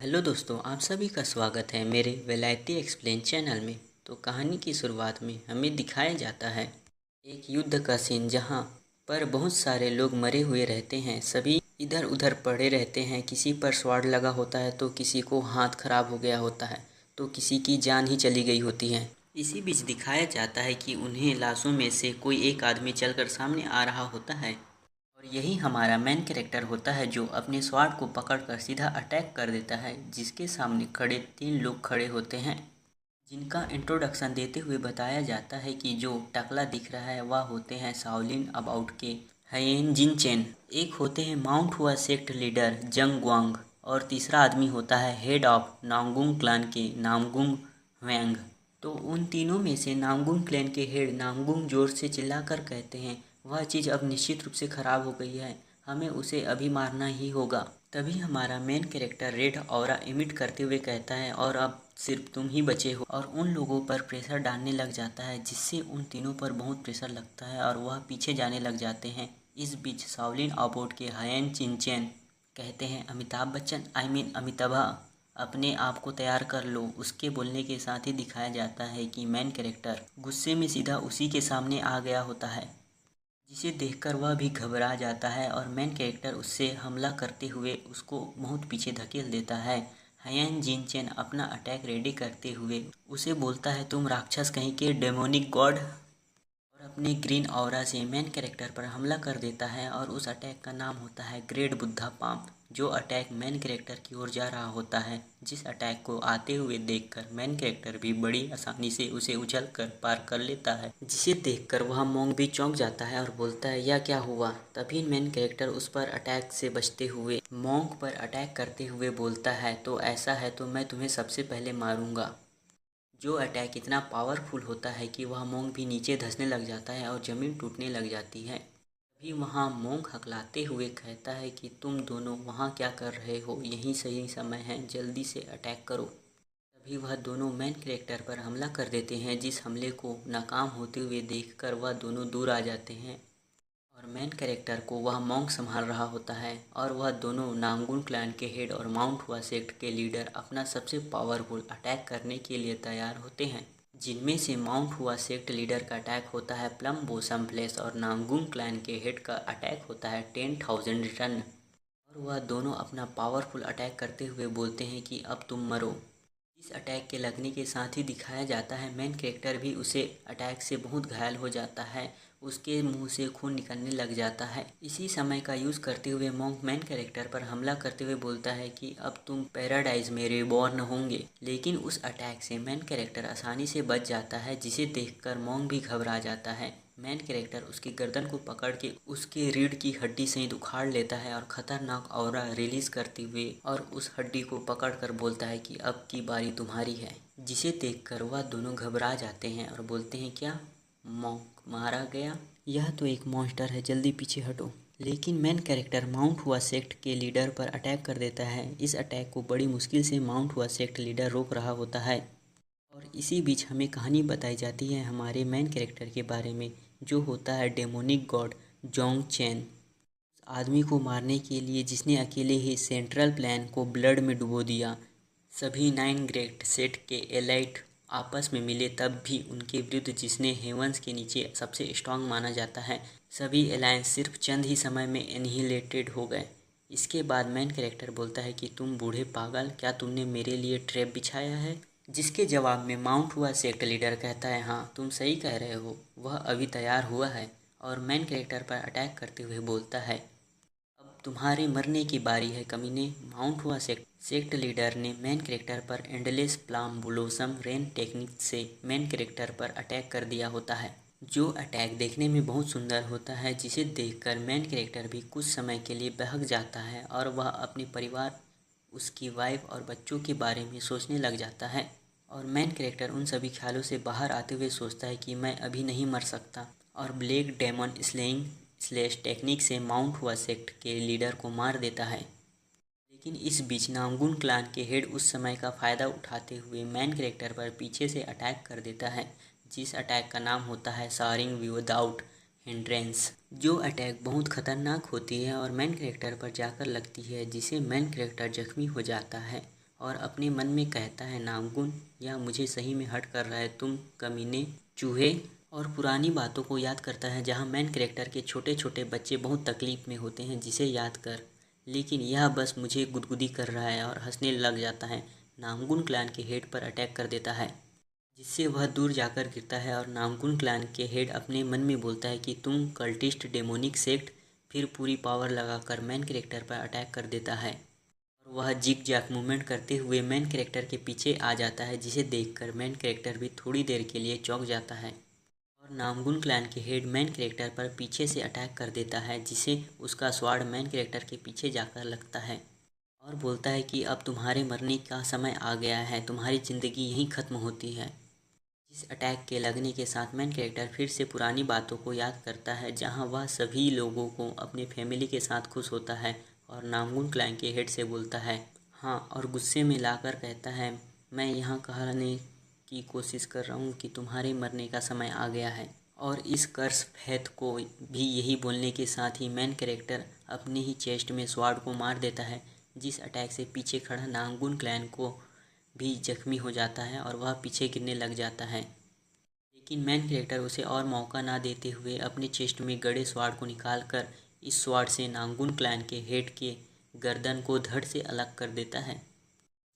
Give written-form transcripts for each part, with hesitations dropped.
Hello दोस्तों, आप सभी का स्वागत है मेरे वेलाइटी एक्सप्लेन चैनल में। तो कहानी की शुरुआत में हमें दिखाया जाता है एक युद्ध का सीन, जहां पर बहुत सारे लोग मरे हुए रहते हैं। सभी इधर उधर पड़े रहते हैं। किसी पर स्वाड लगा होता है तो किसी को हाथ खराब हो गया होता है तो किसी की जान ही चली गई होती है। इसी बीच दिखाया जाता है कि उन्हें लाशों में से कोई एक आदमी चलकर सामने आ रहा होता है और यही हमारा मेन कैरेक्टर होता है, जो अपने स्वॉर्ड को पकड़कर सीधा अटैक कर देता है। जिसके सामने खड़े 3 लोग खड़े होते हैं, जिनका इंट्रोडक्शन देते हुए बताया जाता है कि जो टकला दिख रहा है वह होते हैं शाओलिन अबाउट के हायेन जिनचेन। एक होते हैं माउंट हुआ सेक्ट लीडर जंग ग्वांग, और तीसरा आदमी होता है हेड ऑफ नामगुंग क्लान के नामगुंग हुएंग। तो उन तीनों में से नामगुंग क्लैन के हेड नामगुंग जोर से चिल्लाकर कहते हैं, वह चीज़ अब निश्चित रूप से ख़राब हो गई है, हमें उसे अभी मारना ही होगा। तभी हमारा main character red aura emit करते हुए कहता है, और अब सिर्फ तुम ही बचे हो, और उन लोगों पर प्रेशर डालने लग जाता है, जिससे उन तीनों पर बहुत प्रेशर लगता है और वह पीछे जाने लग जाते हैं। इस बीच शाओलिन अबाउट के हायेन चिनचैन कहते हैं, अमिताभ बच्चन आई मीन अमिताभा, अपने आप को तैयार कर लो। उसके बोलने के साथ ही दिखाया जाता है कि मेन कैरेक्टर गुस्से में सीधा उसी के सामने आ गया होता है, जिसे देखकर वह भी घबरा जाता है और मेन कैरेक्टर उससे हमला करते हुए उसको बहुत पीछे धकेल देता है। हायेन जिनचेन अपना अटैक रेडी करते हुए उसे बोलता है, तुम राक्षस कहीं के डेमोनिक गॉड, और अपने ग्रीन ऑरा से मेन कैरेक्टर पर हमला कर देता है। और उस अटैक का नाम होता है ग्रेट बुद्धा पाम, जो अटैक मेन कैरेक्टर की ओर जा रहा होता है। जिस अटैक को आते हुए देखकर मेन कैरेक्टर भी बड़ी आसानी से उसे उछल कर पार कर लेता है, जिसे देखकर वह मोंग भी चौंक जाता है और बोलता है, यह क्या हुआ। तभी मेन कैरेक्टर उस पर अटैक से बचते हुए मोंग पर अटैक करते हुए बोलता है, तो ऐसा है तो मैं तुम्हें सबसे पहले मारूंगा। जो अटैक इतना पावरफुल होता है कि वह मोंग भी नीचे धंसने लग जाता है और ज़मीन टूटने लग जाती है। तभी वहाँ मोंग हकलाते हुए कहता है कि तुम दोनों वहाँ क्या कर रहे हो, यही सही समय है, जल्दी से अटैक करो। तभी वह दोनों मेन कैरेक्टर पर हमला कर देते हैं, जिस हमले को नाकाम होते हुए देखकर वह दोनों दूर आ जाते हैं और मेन कैरेक्टर को वह मॉन्क संभाल रहा होता है। और वह दोनों नामगुन क्लैन के हेड और माउंट हुआ सेक्ट के लीडर अपना सबसे पावरफुल अटैक करने के लिए तैयार होते हैं, जिनमें से माउंट हुआ सेक्ट लीडर का अटैक होता है प्लम बोसम फ्लैश और नामगुन क्लैन के हेड का अटैक होता है 10,000 रिटर्न। और वह दोनों अपना पावरफुल अटैक करते हुए बोलते हैं कि अब तुम मरो। इस अटैक के लगने के साथ ही दिखाया जाता है मेन कैरेक्टर भी उसे अटैक से बहुत घायल हो जाता है, उसके मुंह से खून निकलने लग जाता है। इसी समय का यूज़ करते हुए मोंक मेन कैरेक्टर पर हमला करते हुए बोलता है कि अब तुम पैराडाइज में रिबॉर्न होंगे। लेकिन उस अटैक से मेन कैरेक्टर आसानी से बच जाता है, जिसे देखकर मोंक भी घबरा जाता है। मेन कैरेक्टर उसकी गर्दन को पकड़ के उसके रीढ़ की हड्डी सहित उखाड़ लेता है और खतरनाक ऑरा रिलीज करते हुए और उस हड्डी को पकड़कर बोलता है कि अब की बारी तुम्हारी है। जिसे देखकर वह दोनों घबरा जाते हैं और बोलते हैं, क्या मॉन्क मारा गया, यह तो एक मॉन्स्टर है, जल्दी पीछे हटो। लेकिन main character mount Hua sect के लीडर पर अटैक कर देता है। इस अटैक को बड़ी मुश्किल से माउंट हुआ सेक्ट लीडर रोक रहा होता है। और इसी बीच हमें कहानी बताई जाती है हमारे मेन कैरेक्टर के बारे में, जो होता है डेमोनिक गॉड जोंग चैन। आदमी को मारने के लिए जिसने अकेले ही सेंट्रल प्लान को ब्लड में डुबो दिया। सभी 9 ग्रेट सेट के एलाइट आपस में मिले तब भी उनके विरुद्ध, जिसने हेवंस के नीचे सबसे स्ट्रांग माना जाता है। सभी अलायंस सिर्फ चंद ही समय में एनिहिलेटेड हो गए। इसके बाद मेन कैरेक्टर बोलता है कि तुम बूढ़े पागल, क्या तुमने मेरे लिए ट्रैप बिछाया है। जिसके जवाब में माउंट हुआ सेक्ट लीडर कहता है, हाँ तुम सही कह रहे हो, वह अभी तैयार हुआ है। और मेन कैरेक्टर पर अटैक करते हुए बोलता है, अब तुम्हारे मरने की बारी है कमीने। माउंट हुआ सेक्ट लीडर ने मेन कैरेक्टर पर एंडलेस प्लाम ब्लोसम रेन टेक्निक से मेन कैरेक्टर पर अटैक कर दिया होता है, जो अटैक देखने में बहुत सुंदर होता है, जिसे देखकर मेन कैरेक्टर भी कुछ समय के लिए बहक जाता है और वह अपने परिवार, उसकी वाइफ और बच्चों के बारे में सोचने लग जाता है। और मेन कैरेक्टर उन सभी ख्यालों से बाहर आते हुए सोचता है कि मैं अभी नहीं मर सकता, और black demon slaying slash technique से माउंट हुआ सेक्ट के लीडर को मार देता है। लेकिन इस बीच नामगुन क्लान के हेड उस समय का फ़ायदा उठाते हुए मेन कैरेक्टर पर पीछे से अटैक कर देता है, जिस अटैक का नाम होता है सारिंग विदाउट हिंड्रेंस। जो अटैक बहुत खतरनाक होती है और मेन कैरेक्टर पर जाकर लगती है, जिसे मेन कैरेक्टर जख्मी हो जाता है और अपने मन में कहता है नामगुन या मुझे सही में हर्ट कर रहा है तुम कमीने चूहे। और पुरानी बातों को याद करता है जहाँ मेन कैरेक्टर के छोटे छोटे बच्चे बहुत तकलीफ़ में होते हैं जिसे याद कर, लेकिन यह बस मुझे गुदगुदी कर रहा है और हंसने लग जाता है। नामगुन क्लैन के हेड पर अटैक कर देता है जिससे वह दूर जाकर गिरता है और नामगुन क्लैन के हेड अपने मन में बोलता है कि तुम कल्टिस्ट डेमोनिक सेक्ट। फिर पूरी पावर लगाकर मेन कैरेक्टर पर अटैक कर देता है और वह जिग जैक मूवमेंट करते हुए मेन कैरेक्टर के पीछे आ जाता है जिसे देखकर मेन कैरेक्टर भी थोड़ी देर के लिए चौंक जाता है और नामगुन क्लैन के हेड मेन कैरेक्टर पर पीछे से अटैक कर देता है जिसे उसका स्वार्ड मेन कैरेक्टर के पीछे जाकर लगता है और बोलता है कि अब तुम्हारे मरने का समय आ गया है, तुम्हारी ज़िंदगी यहीं ख़त्म होती है। इस अटैक के लगने के साथ मेन कैरेक्टर फिर से पुरानी बातों को याद करता है जहां वह सभी लोगों को अपने फैमिली के साथ खुश होता है और नामगुन क्लैन के हेड से बोलता है हाँ, और गुस्से में लाकर कहता है मैं यहाँ कहने की कोशिश कर रहा हूँ कि तुम्हारे मरने का समय आ गया है। और इस कर्स फैथ को भी यही बोलने के साथ ही मेन कैरेक्टर अपने ही चेस्ट में स्वॉर्ड को मार देता है जिस अटैक से पीछे खड़ा नामगुन क्लैन को भी जख्मी हो जाता है और वह पीछे गिरने लग जाता है। लेकिन मेन कैरेक्टर उसे और मौका ना देते हुए अपने चेस्ट में गड़े स्वॉर्ड को निकाल कर इस स्वॉर्ड से नामगुन क्लैन के हेड के गर्दन को धड़ से अलग कर देता है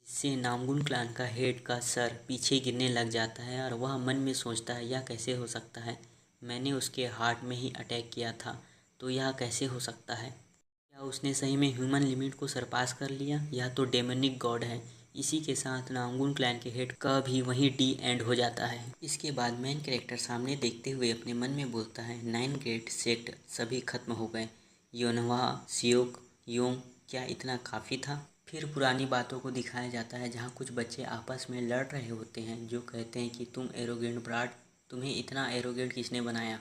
जिससे नामगुन क्लैन का हेड का सर पीछे गिरने लग जाता है और वह मन में सोचता है यह कैसे हो सकता है, मैंने उसके हार्ट में ही अटैक किया था तो यह कैसे हो सकता है, क्या उसने सही में ह्यूमन लिमिट को सरपास कर लिया, यह तो डेमनिक गॉड है। इसी के साथ नामगुन क्लैन के हेड का भी वहीं डी एंड हो जाता है। इसके बाद मेन कैरेक्टर सामने देखते हुए अपने मन में बोलता है 9 ग्रेट सेक्ट सभी खत्म हो गए, योनवा सियोक योंग क्या इतना काफ़ी था। फिर पुरानी बातों को दिखाया जाता है जहाँ कुछ बच्चे आपस में लड़ रहे होते हैं जो कहते हैं कि तुम एरोगेंट ब्राड, तुम्हें इतना एरोगेंट किसने बनाया।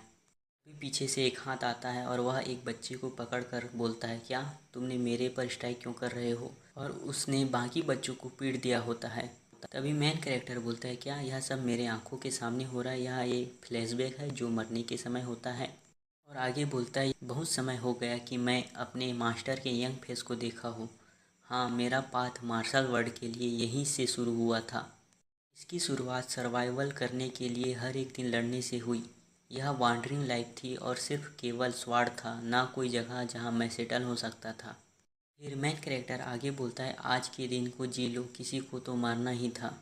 फिर पीछे से एक हाथ आता है और वह एक बच्चे को पकड़कर बोलता है क्या तुमने मेरे पर स्ट्राइक क्यों कर रहे हो, और उसने बाकी बच्चों को पीट दिया होता है। तभी मेन कैरेक्टर बोलता है क्या यह सब मेरे आंखों के सामने हो रहा है, यह ये फ्लैशबैक है जो मरने के समय होता है। और आगे बोलता है बहुत समय हो गया कि मैं अपने मास्टर के यंग फेस को देखा हूँ। हाँ, मेरा पाथ मार्शल वर्ल्ड के लिए यहीं से शुरू हुआ था। इसकी शुरुआत सर्वाइवल करने के लिए हर एक दिन लड़ने से हुई। यह वांडरिंग लाइफ थी और सिर्फ केवल स्वार्ड था, ना कोई जगह जहां मैं सेटल हो सकता था। फिर मेन कैरेक्टर आगे बोलता है आज के दिन को जी लो, किसी को तो मारना ही था।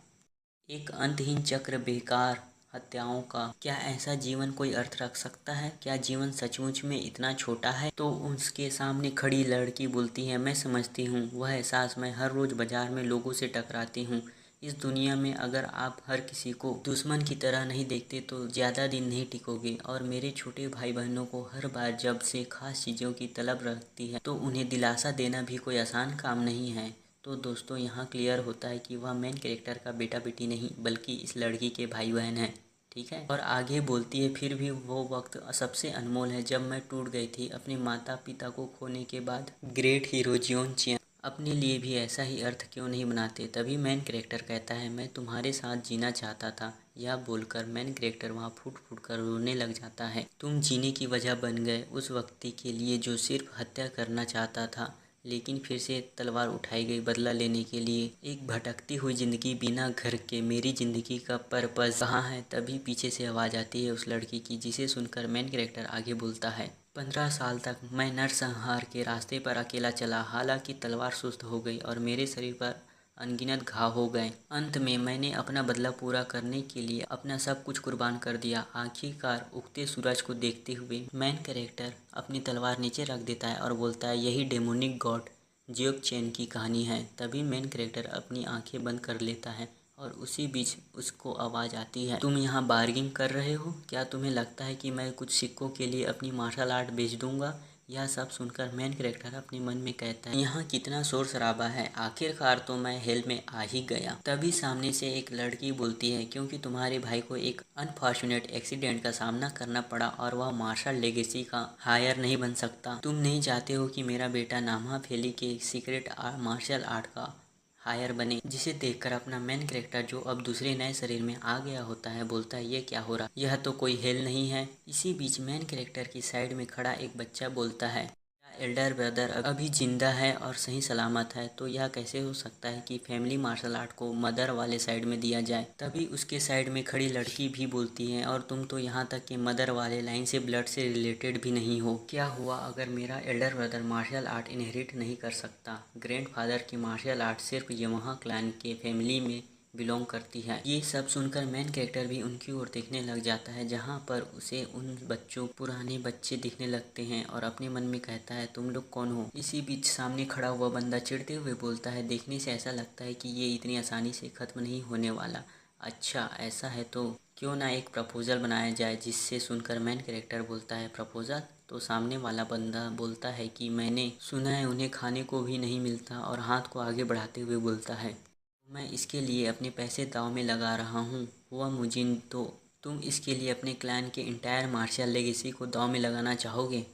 एक अंतहीन चक्र बेकार हत्याओं का, क्या ऐसा जीवन कोई अर्थ रख सकता है, क्या जीवन सचमुच में इतना छोटा है। तो उसके सामने खड़ी लड़की बोलती है मैं समझती हूँ वह एहसास, मैं हर रोज़ बाजार में लोगों से टकराती हूँ। इस दुनिया में अगर आप हर किसी को दुश्मन की तरह नहीं देखते तो ज़्यादा दिन नहीं टिकोगे। और मेरे छोटे भाई बहनों को हर बार जब से खास चीज़ों की तलब रहती है तो उन्हें दिलासा देना भी कोई आसान काम नहीं है। तो दोस्तों यहाँ क्लियर होता है कि वह मेन कैरेक्टर का बेटा बेटी नहीं बल्कि इस लड़की के भाई बहन है, ठीक है। और आगे बोलती है फिर भी वो वक्त सबसे अनमोल है जब मैं टूट गई थी अपने माता पिता को खोने के बाद। ग्रेट हीरो जियोन चियन अपने लिए भी ऐसा ही अर्थ क्यों नहीं बनाते। तभी मेन कैरेक्टर कहता है मैं तुम्हारे साथ जीना चाहता था। यह बोलकर मेन कैरेक्टर वहाँ फूट फूट कर रोने लग जाता है। तुम जीने की वजह बन गए उस व्यक्ति के लिए जो सिर्फ हत्या करना चाहता था, लेकिन फिर से तलवार उठाई गई बदला लेने के लिए। एक भटकती हुई जिंदगी बिना घर के, मेरी जिंदगी का पर्पस कहाँ है। तभी पीछे से आवाज़ आती है उस लड़की की जिसे सुनकर मेन कैरेक्टर आगे बोलता है 15 साल तक मैं नरसंहार के रास्ते पर अकेला चला, हालांकि तलवार सुस्त हो गई और मेरे शरीर पर अनगिनत घाव हो गए। अंत में मैंने अपना बदला पूरा करने के लिए अपना सब कुछ कुर्बान कर दिया। आखिरकार उगते सूरज को देखते हुए मेन कैरेक्टर अपनी तलवार नीचे रख देता है और बोलता है यही डेमोनिक गॉड जियोक चैन की कहानी है। तभी मेन कैरेक्टर अपनी आंखें बंद कर लेता है और उसी बीच उसको आवाज़ आती है तुम यहाँ बार्गिंग कर रहे हो, क्या तुम्हें लगता है कि मैं कुछ सिक्कों के लिए अपनी मार्शल आर्ट बेच दूंगा। यह सब सुनकर मेन कैरेक्टर अपने मन में कहता है यहाँ कितना शोर शराबा है, आखिरकार तो मैं हेल में आ ही गया। तभी सामने से एक लड़की बोलती है क्योंकि तुम्हारे भाई को एक अनफॉर्चुनेट एक्सीडेंट का सामना करना पड़ा और वह मार्शल लेगेसी का हायर नहीं बन सकता। तुम नहीं चाहते हो कि मेरा बेटा नामा फेली के सीक्रेट मार्शल आर्ट का हायर बने। जिसे देखकर अपना मेन कैरेक्टर जो अब दूसरे नए शरीर में आ गया होता है बोलता है ये क्या हो रहा, यह तो कोई हेल नहीं है। इसी बीच मेन कैरेक्टर की साइड में खड़ा एक बच्चा बोलता है क्या एल्डर ब्रदर अभी जिंदा है और सही सलामत है, तो यह कैसे हो सकता है कि फैमिली मार्शल आर्ट को मदर वाले साइड में दिया जाए। तभी उसके साइड में खड़ी लड़की भी बोलती है, और तुम तो यहाँ तक कि मदर वाले लाइन से ब्लड से रिलेटेड भी नहीं हो। क्या हुआ अगर मेरा elder brother martial art inherit नहीं कर सकता। ग्रैंडफादर की मार्शल आर्ट सिर्फ यमहा क्लैन के फैमिली में बिलोंग करती है। ये सब सुनकर मेन कैरेक्टर भी उनकी ओर देखने लग जाता है, जहाँ पर उसे उन बच्चों पुराने बच्चे दिखने लगते हैं और अपने मन में कहता है तुम लोग कौन हो। इसी बीच सामने खड़ा हुआ बंदा चिढ़ते हुए बोलता है, देखने से ऐसा लगता है कि ये इतनी आसानी से ख़त्म नहीं होने वाला। अच्छा ऐसा है तो क्यों ना एक प्रपोज़ल बनाया जाए। जिससे सुनकर मेन कैरेक्टर बोलता है प्रपोज़ल। तो सामने वाला बंदा बोलता है कि मैंने सुना है उन्हें खाने को भी नहीं मिलता, और हाथ को आगे बढ़ाते हुए बोलता है मैं इसके लिए अपने पैसे दांव में लगा रहा हूँ। हुआ मुजिन, तो तुम इसके लिए अपने क्लैन के इंटायर मार्शल लेगेसी को दांव में लगाना चाहोगे।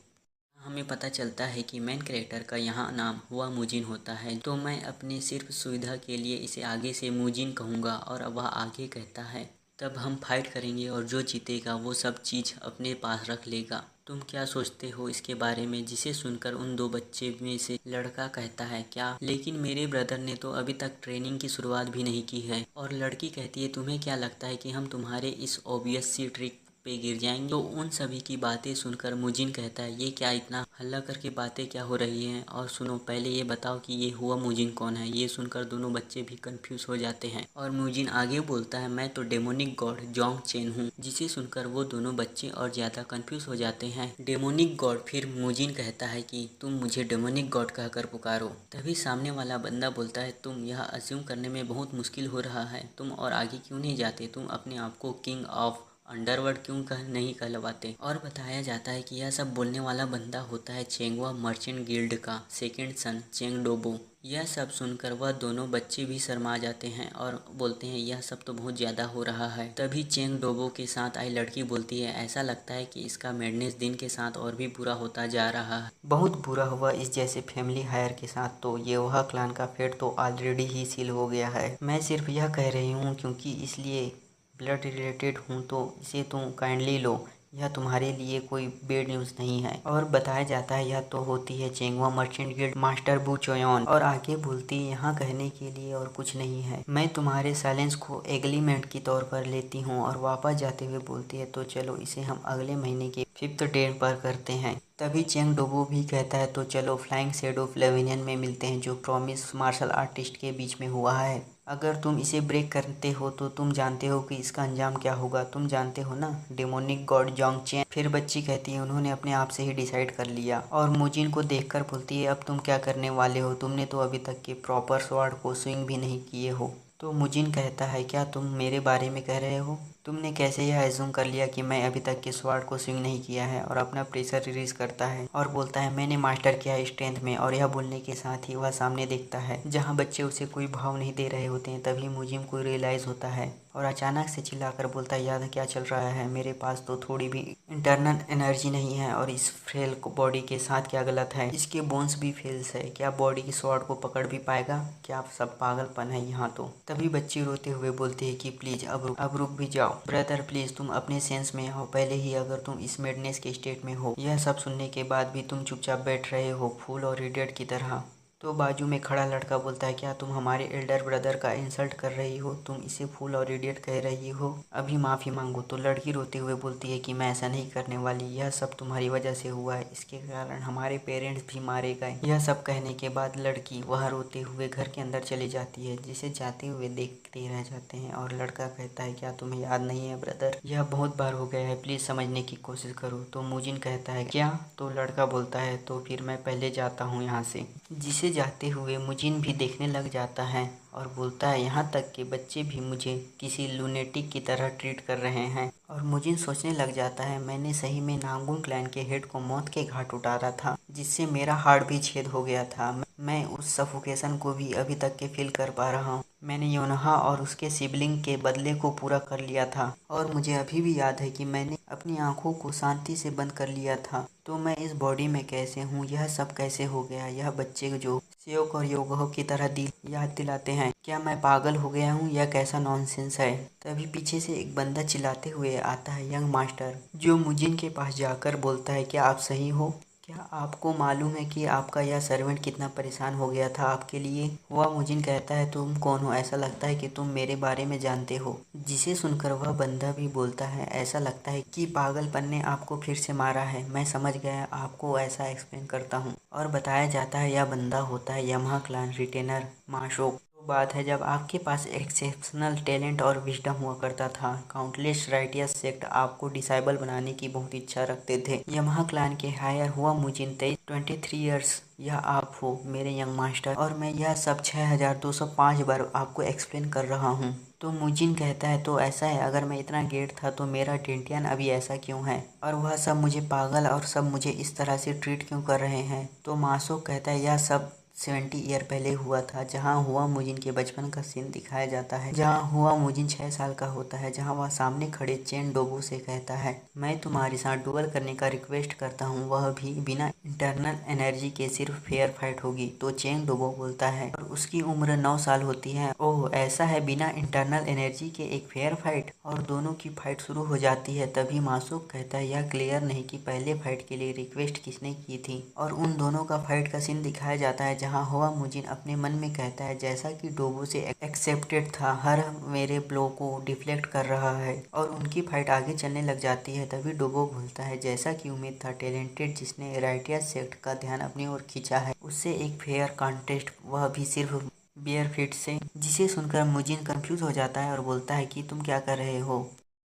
हमें पता चलता है कि मेन कैरेक्टर का यहाँ नाम हुआ मुजिन होता है, तो मैं अपने सिर्फ सुविधा के लिए इसे आगे से मुजिन कहूँगा। और वह आगे कहता है तब हम फाइट करेंगे और जो जीतेगा वो सब चीज़ अपने पास रख लेगा। तुम क्या सोचते हो इसके बारे में। जिसे सुनकर उन दो बच्चे में से लड़का कहता है क्या, लेकिन मेरे ब्रदर ने तो अभी तक ट्रेनिंग की शुरुआत भी नहीं की है। और लड़की कहती है तुम्हें क्या लगता है कि हम तुम्हारे इस ऑब्वियस सी ट्रिक पे गिर जाएंगे। तो उन सभी की बातें सुनकर मुजिन कहता है ये क्या इतना हल्ला करके बातें क्या हो रही हैं, और सुनो पहले ये बताओ कि ये हुआ मुजिन कौन है। ये सुनकर दोनों बच्चे भी कंफ्यूज हो जाते हैं, और मुजिन आगे बोलता है मैं तो डेमोनिक गॉड जोंग चेन हूँ। जिसे सुनकर वो दोनों बच्चे और ज्यादा कंफ्यूज हो जाते हैं। Demonic God. फिर मुजिन कहता है कि तुम मुझे डेमोनिक गॉड कहकर पुकारो। तभी सामने वाला बंदा बोलता है तुम यह अज्यूम करने में बहुत मुश्किल हो रहा है, तुम और आगे क्यों नहीं जाते। तुम अपने आप को किंग ऑफ अंडरवर्ल्ड क्यों नहीं कहलवाते। और बताया जाता है कि यह सब बोलने वाला बंदा होता है चेंगवा मर्चेंट गिल्ड का सेकंड सन चेंग डोबो। यह सब सुनकर वह दोनों बच्चे भी शर्मा जाते हैं और बोलते हैं यह सब तो बहुत ज़्यादा हो रहा है। तभी चेंग डोबो के साथ आई लड़की बोलती है ऐसा लगता है कि इसका मैडनेस दिन के साथ और भी बुरा होता जा रहा है। बहुत बुरा हुआ इस जैसे फैमिली हायर के साथ, तो ये वह क्लान का फेट तो ऑलरेडी ही सील हो गया है। मैं सिर्फ यह कह रही हूँ क्योंकि इसलिए ब्लड रिलेटेड हूँ, तो इसे तुम काइंडली लो। यह तुम्हारे लिए कोई बेड न्यूज़ नहीं है। और बताया जाता है यह तो होती है चेंगवा मर्चेंट गिल्ड मास्टर बू चोयन। और आगे बोलती है यहाँ कहने के लिए और कुछ नहीं है। मैं तुम्हारे साइलेंस को एग्रीमेंट की तौर पर लेती हूँ। और वापस जाते हुए बोलती है तो चलो इसे हम अगले महीने के 5th डे पर करते हैं। तभी चेंग डोबो भी कहता है तो चलो फ्लाइंग शेडो ऑफ लेविनियन में मिलते हैं, जो प्रॉमिस मार्शल आर्टिस्ट के बीच में हुआ है। अगर तुम इसे ब्रेक करते हो तो तुम जानते हो कि इसका अंजाम क्या होगा। तुम जानते हो ना डेमोनिक गॉड जोंग चेन। फिर बच्ची कहती है उन्होंने अपने आप से ही डिसाइड कर लिया। और मुजिन को देखकर बोलती है अब तुम क्या करने वाले हो, तुमने तो अभी तक के प्रॉपर स्वॉर्ड को स्विंग भी नहीं किए हो। तो मुजिन कहता है क्या तुम मेरे बारे में कह रहे हो। तुमने कैसे यह एज्यूम कर लिया कि मैं अभी तक के स्वॉर्ड को स्विंग नहीं किया है। और अपना प्रेशर रिलीज करता है और बोलता है मैंने मास्टर किया है स्ट्रेंथ में। और यह बोलने के साथ ही वह सामने देखता है जहाँ बच्चे उसे कोई भाव नहीं दे रहे होते हैं। तभी मुजिम को रियलाइज होता है और अचानक से चिल्लाकर बोलता है याद क्या चल रहा है, मेरे पास तो थोड़ी भी इंटरनल एनर्जी नहीं है। और इस फेल बॉडी के साथ क्या गलत है, इसके बोन्स भी फेल्स है, क्या बॉडी की स्वॉर्ड को पकड़ भी पाएगा। क्या सब पागलपन है यहाँ तो। तभी बच्ची रोते हुए बोलती है कि प्लीज अब रुक भी जाओ ब्रदर, प्लीज तुम अपने सेंस में आओ पहले ही। अगर तुम इस मेडनेस के स्टेट में हो, यह सब सुनने के बाद भी तुम चुपचाप बैठ रहे हो फूल और इडियट की तरह। तो बाजू में खड़ा लड़का बोलता है क्या तुम हमारे एल्डर ब्रदर का इंसल्ट कर रही हो, तुम इसे फूल और इडियट कह रही हो, अभी माफ़ी मांगो। तो लड़की रोते हुए बोलती है कि मैं ऐसा नहीं करने वाली, यह सब तुम्हारी वजह से हुआ है, इसके कारण हमारे पेरेंट्स भी मारे गए। यह सब कहने के बाद लड़की वह रोते हुए घर के अंदर चली जाती है, जिसे जाते हुए देखते रह जाते हैं। और लड़का कहता है क्या तुम्हें याद नहीं है ब्रदर, यह बहुत बार हो गया है, प्लीज़ समझने की कोशिश करो। तो मुजिन कहता है क्या। तो लड़का बोलता है तो फिर मैं पहले जाता हूँ यहाँ से। जिसे जाते हुए मुजिन भी देखने लग जाता है और बोलता है यहाँ तक कि बच्चे भी मुझे किसी लूनेटिक की तरह ट्रीट कर रहे हैं। और मुजिन सोचने लग जाता है मैंने सही में नांगुन क्लैन के हेड को मौत के घाट उतारा था, जिससे मेरा हार्ट भी छेद हो गया था। मैं उस सफोकेशन को भी अभी तक के फील कर पा रहा हूँ। मैंने योनहा और उसके सिबलिंग के बदले को पूरा कर लिया था। और मुझे अभी भी याद है कि मैंने अपनी आंखों को शांति से बंद कर लिया था। तो मैं इस बॉडी में कैसे हूँ, यह सब कैसे हो गया। यह बच्चे जो सेवक और योगहो की तरह याद दिलाते हैं, क्या मैं पागल हो गया हूँ, यह कैसा नॉनसेंस है। तभी पीछे से एक बंदा चिल्लाते हुए आता है, यंग मास्टर, जो मुजिन के पास जाकर बोलता है क्या आप सही हो, क्या आपको मालूम है कि आपका यह सर्वेंट कितना परेशान हो गया था आपके लिए? वह मुजिन कहता है, तुम कौन हो? ऐसा लगता है कि तुम मेरे बारे में जानते हो। जिसे सुनकर वह बंदा भी बोलता है, ऐसा लगता है कि पागलपन ने आपको फिर से मारा है। मैं समझ गया, आपको ऐसा एक्सप्लेन करता हूँ। और बताया जाता है यह बंदा होता है यमहा क्लान रिटेनर माशोक। बात है जब आपके पास एक्सेप्शनल टैलेंट और विजडम हुआ करता था। काउंटलेस राइटियस सेक्ट आपको डिसाइबल बनाने की बहुत इच्छा रखते थे। यमहा क्लान के हायर हुआ मुजिन 23 ईयर्स, यह आप हो मेरे यंग मास्टर, और मैं यह सब 6205 बार आपको एक्सप्लेन कर रहा हूँ। तो मुजिन कहता है, तो ऐसा है, अगर मैं इतना ग्रेट था तो मेरा डेंटियन अभी ऐसा क्यों है, और वह सब मुझे पागल और सब मुझे इस तरह से ट्रीट क्यों कर रहे हैं? तो माशोक कहता है, यह सब 70 ईयर पहले हुआ था, जहाँ हुआ मुजिन के बचपन का सीन दिखाया जाता है। जहाँ हुआ मुजिन 6 साल का होता है, जहाँ वह सामने खड़े चेन डोबो से कहता है, मैं तुम्हारे साथ डुअल करने का रिक्वेस्ट करता हूँ, वह भी बिना इंटरनल एनर्जी के, सिर्फ फेयर फाइट होगी। तो चेन डोबो बोलता है, और उसकी उम्र 9 साल होती है। ओह ऐसा है, बिना इंटरनल एनर्जी के एक फेयर फाइट, और दोनों की फाइट शुरू हो जाती है। तभी माशोक कहता है, यह क्लियर नहीं कि पहले फाइट के लिए रिक्वेस्ट किसने की थी, और उन दोनों का फाइट का सीन दिखाया जाता है, जहाँ हुआ मुजिन अपने मन में कहता है, जैसा कि डोबो से एक्सेप्टेड था, हर मेरे ब्लो को डिफ्लेक्ट कर रहा है, और उनकी फाइट आगे चलने लग जाती है। तभी डोबो बोलता है, जैसा कि उम्मीद था, टैलेंटेड जिसने राइटियस सेक्ट का ध्यान अपनी ओर खींचा है, उससे एक फेयर कॉन्टेस्ट, वह भी सिर्फ बेयर फिट से। जिसे सुनकर मुजिन कंफ्यूज हो जाता है और बोलता है कि तुम क्या कर रहे हो?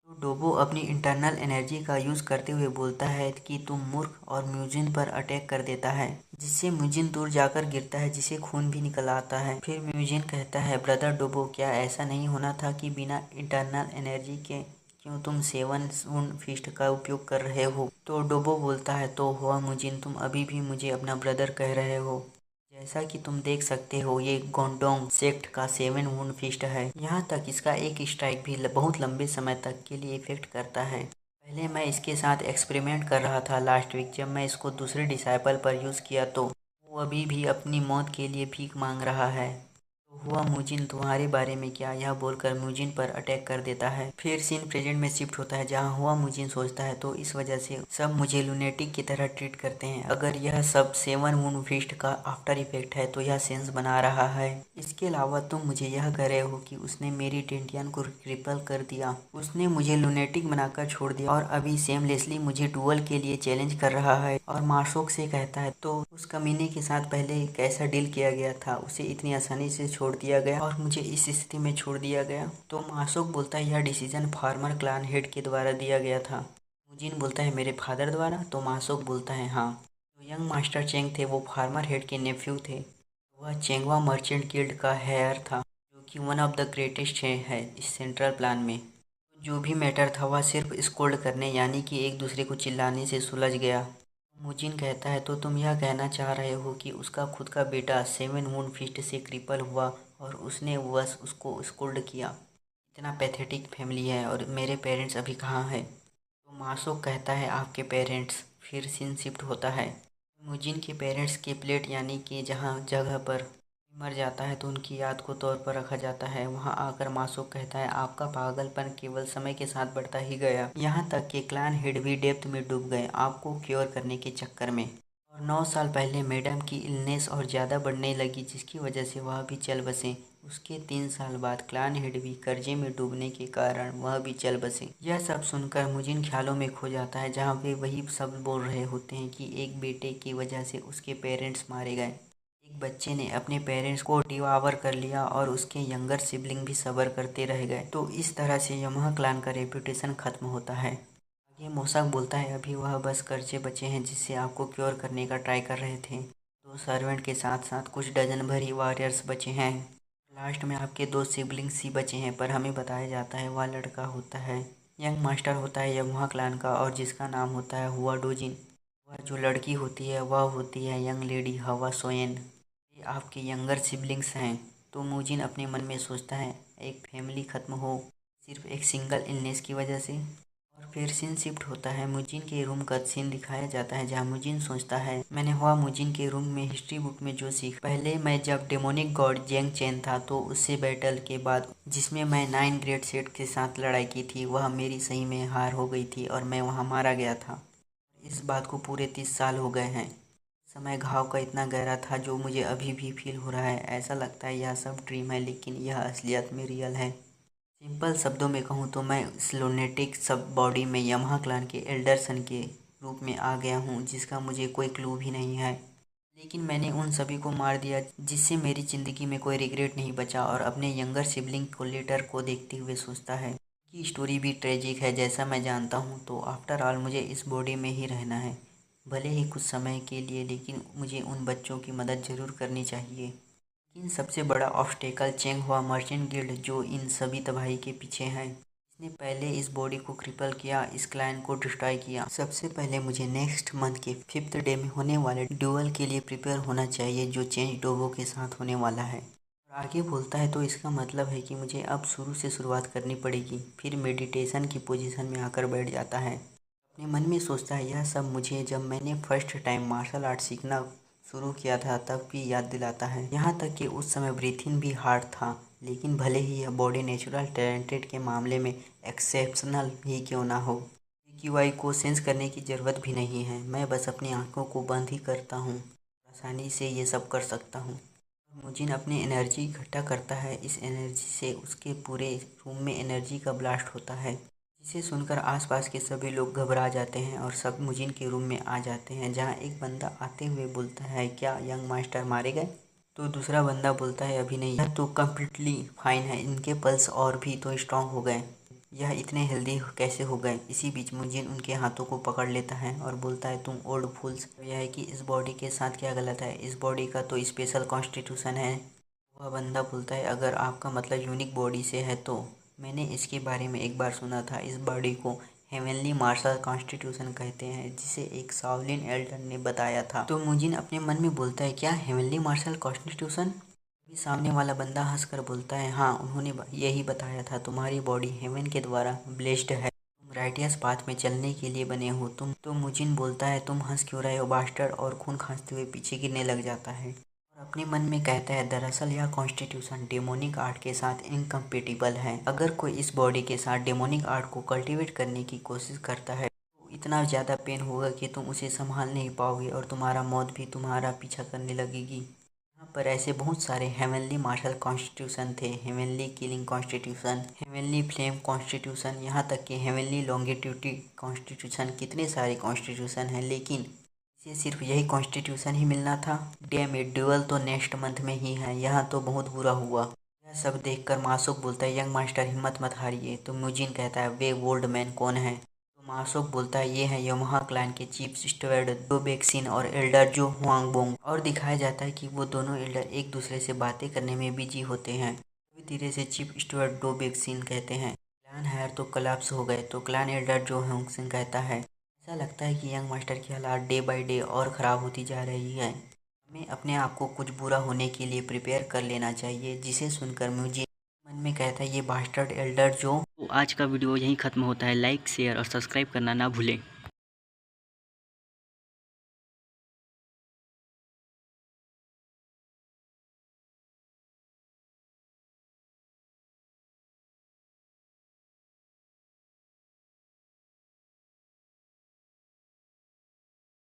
तो डोबो अपनी इंटरनल एनर्जी का यूज करते हुए बोलता है कि तुम मूर्ख, और म्यूजिन पर अटैक कर देता है, जिससे म्यूजिन दूर जाकर गिरता है, जिसे खून भी निकल आता है। फिर म्यूजिन कहता है, ब्रदर डोबो, क्या ऐसा नहीं होना था कि बिना इंटरनल एनर्जी के क्यों तुम 7 वुंड फिस्ट का उपयोग कर रहे हो? तो डोबो बोलता है, तो हुआ मुजिन, तुम अभी भी मुझे अपना ब्रदर कह रहे हो। जैसा कि तुम देख सकते हो, ये गोंडोंग सेक्ट का 7 वुंड फिस्ट है। यहाँ तक इसका एक स्ट्राइक भी बहुत लंबे समय तक के लिए इफेक्ट करता है। पहले मैं इसके साथ एक्सपेरिमेंट कर रहा था लास्ट वीक, जब मैं इसको दूसरे डिसाइपल पर यूज़ किया तो वो अभी भी अपनी मौत के लिए भीख मांग रहा है। तो हुआ मुजिन, तुम्हारे बारे में क्या? यह बोलकर मुजिन पर अटैक कर देता है। फिर सीन प्रेजेंट में शिफ्ट होता है, जहाँ हुआ मुजिन सोचता है, तो इस वजह से सब मुझे लुनेटिक की तरह ट्रीट करते हैं। अगर यह सब 7 वुंड फिस्ट का आफ्टर इफेक्ट है तो यह सेंस बना रहा है। इसके अलावा तुम मुझे यह कह रहे हो कि उसने मेरी डेंटियन को क्रिपल कर दिया, उसने मुझे लुनेटिक बनाकर छोड़ दिया, और अभी सेमलेसली मुझे डुअल के लिए चैलेंज कर रहा है। और माशोक से कहता है, तो उस कमीने के साथ पहले कैसा डील किया गया था? उसे इतनी आसानी से छोड़ दिया गया और मुझे इस स्थिति में छोड़ दिया गया। तो माशोक बोलता है, यह डिसीजन फार्मर क्लान हेड के द्वारा दिया गया था। मुजिन बोलता है, मेरे फादर द्वारा? तो माशोक बोलता है, हाँ। जो यंग मास्टर चेंग थे वो फार्मर हेड के नेफ्यू थे। वह चेंगवा मर्चेंट गिल्ड का हेयर था, जो कि वन ऑफ द ग्रेटेस्ट है इस सेंट्रल प्लान में। जो भी मैटर था वह सिर्फ स्कोल्ड करने, यानी कि एक दूसरे को चिल्लाने से सुलझ गया। मुजिन कहता है, तो तुम यह कहना चाह रहे हो कि उसका खुद का बेटा 7 वुंड फिस्ट से क्रिपल हुआ और उसने बस उसको स्कोल्ड किया? इतना पैथेटिक फैमिली है, और मेरे पेरेंट्स अभी कहाँ हैं? तो माशोक कहता है, आपके पेरेंट्स? फिर सीन शिफ्ट होता है। मुजिन के पेरेंट्स के प्लेट, यानी कि जहाँ जगह पर मर जाता है तो उनकी याद को तौर पर रखा जाता है। वहां आकर माशोक कहता है, आपका पागलपन केवल समय के साथ बढ़ता ही गया, यहाँ तक कि क्लान हेड भी डेप्थ में डूब गए आपको क्योर करने के चक्कर में। और 9 साल पहले मैडम की इलनेस और ज़्यादा बढ़ने लगी, जिसकी वजह से वह भी चल बसे। उसके 3 साल बाद क्लान हेड भी कर्जे में डूबने के कारण वह भी चल बसे। यह सब सुनकर मुजिन ख्यालों में खो जाता है, जहाँ वे वही सब बोल रहे होते हैं कि एक बेटे की वजह से उसके पेरेंट्स मारे गए, एक बच्चे ने अपने पेरेंट्स को डिवावर कर लिया, और उसके यंगर सिबलिंग भी सबर करते रह गए। तो इस तरह से यमहा क्लान का रेपुटेशन खत्म होता है। आगे मोसाक बोलता है, अभी वह बस कर्जे बचे हैं जिससे आपको क्योर करने का ट्राई कर रहे थे। 2 सर्वेंट के साथ साथ कुछ डजन भर ही वॉरियर्स बचे हैं। लास्ट में आपके 2 सिबलिंग्स ही बचे हैं, पर हमें बताया जाता है वह लड़का होता है, यंग मास्टर होता है यमहा क्लान का, और जिसका नाम होता है हुआ डोजिन। वह जो लड़की होती है वह होती है यंग लेडी हवा सोयन। ये आपके यंगर सिबलिंग्स हैं। तो मुजिन अपने मन में सोचता है, एक फैमिली खत्म हो सिर्फ एक सिंगल इलनेस की वजह से। और फिर सीन शिफ्ट होता है, मुजिन के रूम का सीन दिखाया जाता है, जहाँ मुजिन सोचता है, मैंने हुआ मुजिन के रूम में हिस्ट्री बुक में जो सीख, पहले मैं जब डेमोनिक गॉड जेंग चेन था तो उससे बैटल के बाद, जिसमें मैं 9 ग्रेट सेट के साथ लड़ाई की थी, वह मेरी सही में हार हो गई थी और मैं वहाँ मारा गया था। इस बात को पूरे 30 साल हो गए हैं। समय घाव का इतना गहरा था जो मुझे अभी भी फील हो रहा है। ऐसा लगता है यह सब ड्रीम है, लेकिन यह असलियत में रियल है। सिंपल शब्दों में कहूँ तो मैं इस लुनेटिक सब बॉडी में यमहा क्लान के एल्डर सन के रूप में आ गया हूँ, जिसका मुझे कोई क्लू भी नहीं है। लेकिन मैंने उन सभी को मार दिया, जिससे मेरी ज़िंदगी में कोई रिग्रेट नहीं बचा। और अपने यंगर सिबलिंग को लेटर को देखते हुए सोचता है कि स्टोरी भी ट्रेजिक है जैसा मैं जानता हूँ। तो आफ्टर ऑल मुझे इस बॉडी में ही रहना है, भले ही कुछ समय के लिए, लेकिन मुझे उन बच्चों की मदद ज़रूर करनी चाहिए। लेकिन सबसे बड़ा ऑब्स्टेकल चेंग हुआ मर्चेंट गिल्ड, जो इन सभी तबाही के पीछे है। इसने पहले इस बॉडी को क्रिपल किया, इस क्लैन को डिस्ट्रॉय किया। सबसे पहले मुझे नेक्स्ट मंथ के 5th डे में होने वाले ड्यूअल के लिए प्रिपेयर होना चाहिए, जो चेंज डोबो के साथ होने वाला है। और आगे बोलता है तो इसका मतलब है कि मुझे अब शुरू से शुरुआत करनी पड़ेगी। फिर मेडिटेशन की पोजीशन में आकर बैठ जाता है। अपने मन में सोचता है यह सब मुझे जब मैंने फर्स्ट टाइम मार्शल आर्ट सीखना शुरू किया था तब भी याद दिलाता है। यहाँ तक कि उस समय ब्रीथिंग भी हार्ड था। लेकिन भले ही यह बॉडी नेचुरल टैलेंटेड के मामले में एक्सेप्शनल ही क्यों ना हो, क्यूआई को सेंस करने की ज़रूरत भी नहीं है। मैं बस अपनी आंखों को बंद ही करता हूँ, आसानी से ये सब कर सकता हूँ। मुजिन अपनी एनर्जी इकट्ठा करता है। इस एनर्जी से उसके पूरे रूम में एनर्जी का ब्लास्ट होता है, जिसे सुनकर आसपास के सभी लोग घबरा जाते हैं और सब मुजिन के रूम में आ जाते हैं, जहां एक बंदा आते हुए बोलता है, क्या यंग मास्टर मारे गए? तो दूसरा बंदा बोलता है, अभी नहीं, यह तो कम्प्लीटली फाइन है, इनके पल्स और भी तो स्ट्रांग हो गए, यह इतने हेल्दी कैसे हो गए? इसी बीच मुजिन उनके हाथों को पकड़ लेता है और बोलता है, तुम ओल्ड फूल्स। यह है कि इस बॉडी के साथ क्या गलत है? इस बॉडी का तो स्पेशल कॉन्स्टिट्यूशन है। वह बंदा बोलता है, अगर आपका मतलब यूनिक बॉडी से है तो मैंने इसके बारे में एक बार सुना था। इस बॉडी को हेवनली मार्शल कॉन्स्टिट्यूशन कहते हैं, जिसे एक शाओलिन एल्डर ने बताया था। तो मुजिन अपने मन में बोलता है, क्या हेवनली मार्शल कॉन्स्टिट्यूशन? सामने वाला बंदा हंसकर बोलता है, हाँ, उन्होंने यही बताया था। तुम्हारी बॉडी हेवन के द्वारा ब्लेस्ड है, तुम राइटियस पाथ में चलने के लिए बने हो। तुम तो मुजिन बोलता है, तुम हंस क्यों रहे हो बास्टर्ड, और खून खांसते हुए पीछे गिरने लग जाता है और अपने मन में कहता है, दरअसल यह कॉन्स्टिट्यूशन डेमोनिक आर्ट के साथ इनकम्पेटिबल है। अगर कोई इस बॉडी के साथ डेमोनिक आर्ट को कल्टीवेट करने की कोशिश करता है तो इतना ज़्यादा पेन होगा कि तुम उसे संभाल नहीं पाओगे और तुम्हारा मौत भी तुम्हारा पीछा करने लगेगी। यहाँ पर ऐसे बहुत सारे हेवनली मार्शल कॉन्स्टिट्यूशन थे, heavenly killing constitution, heavenly flame constitution, यहाँ तक कि हेवनली लॉन्गिट्यूडी कॉन्स्टिट्यूशन। कितने सारे कॉन्स्टिट्यूशन हैं, लेकिन इसे सिर्फ यही कॉन्स्टिट्यूशन ही मिलना था। डैम इट, ड्यूअल तो नेक्स्ट मंथ में ही है, यहाँ तो बहुत बुरा हुआ। यह सब देखकर मासूक बोलता है, यंग मास्टर हिम्मत मत हारिए। तो मुजिन कहता है, वे ओल्ड मैन कौन है? तो मासूक बोलता है, ये है यमहा क्लैन के चीफ स्टुअर्ड दो बेक्सिन और एल्डर जो हुआंगबोंग। और दिखाया जाता है कि वो दोनों एल्डर एक दूसरे से बातें करने में बिजी होते हैं। धीरे से चीफ स्टुअर्ड दो बेक्सिन कहते हैं, क्लैन हायर तो कोलैप्स हो गए। तो क्लैन एल्डर जो हुआंगसिंग कहता है, ऐसा लगता है कि यंग मास्टर की हालात डे बाय डे और ख़राब होती जा रही है, हमें अपने आप को कुछ बुरा होने के लिए प्रिपेयर कर लेना चाहिए। जिसे सुनकर मुझे मन में कहता है, ये बास्टर्ड एल्डर जो। तो आज का वीडियो यहीं ख़त्म होता है। लाइक, शेयर और सब्सक्राइब करना ना भूलें।